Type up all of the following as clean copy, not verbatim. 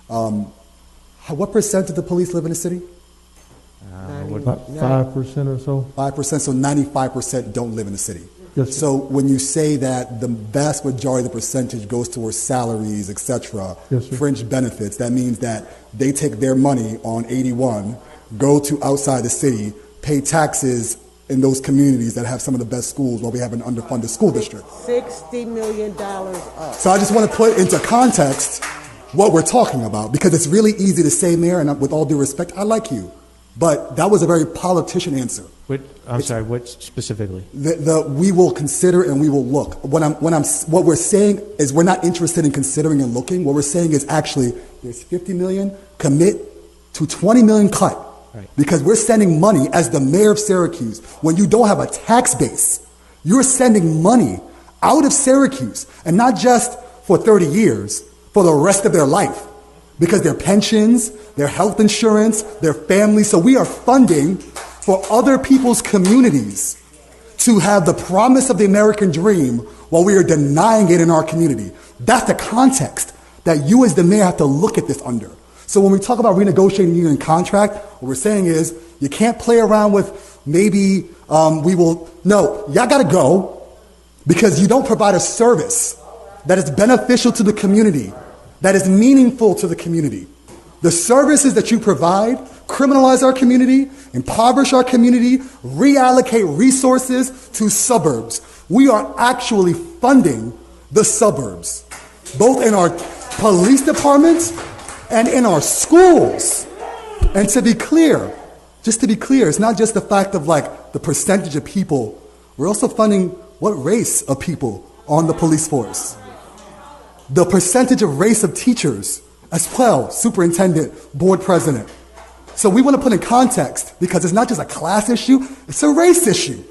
What percent of the police live in the city? About 5% or so. 5%, so 95% don't live in the city. Yes, sir. So when you say that the vast majority of the percentage goes towards salaries, etc., Yes, sir. fringe benefits, that means that they take their money on 81, go to outside the city, pay taxes in those communities that have some of the best schools while we have an underfunded school district. $60 million up. So I just want to put into context what we're talking about, because it's really easy to say, Mayor, and with all due respect, I like you, but that was a very politician answer. I'm sorry, what specifically? We will consider and we will look. What we're saying is we're not interested in considering and looking. What we're saying is actually there's 50 million, commit to 20 million cut. Right. Because we're sending money as the mayor of Syracuse. When you don't have a tax base, you're sending money out of Syracuse, and not just for 30 years, for the rest of their life. Because their pensions, their health insurance, their families. So we are funding for other people's communities to have the promise of the American dream while we are denying it in our community. That's the context that you as the mayor have to look at this under. So when we talk about renegotiating union contract, what we're saying is you can't play around with maybe no, y'all gotta go because you don't provide a service that is beneficial to the community, that is meaningful to the community. The services that you provide criminalize our community, impoverish our community, reallocate resources to suburbs. We are actually funding the suburbs, both in our police departments and in our schools. And to be clear, it's not just the fact of like the percentage of people. We're also funding what race of people on the police force. The percentage of race of teachers as well, superintendent, board president. So we want to put in context because it's not just a class issue, it's a race issue.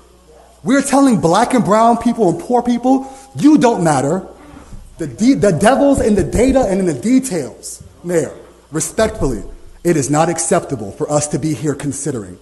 We're telling black and brown people and poor people, you don't matter. The devil's in the data and in the details. Mayor, respectfully, it is not acceptable for us to be here considering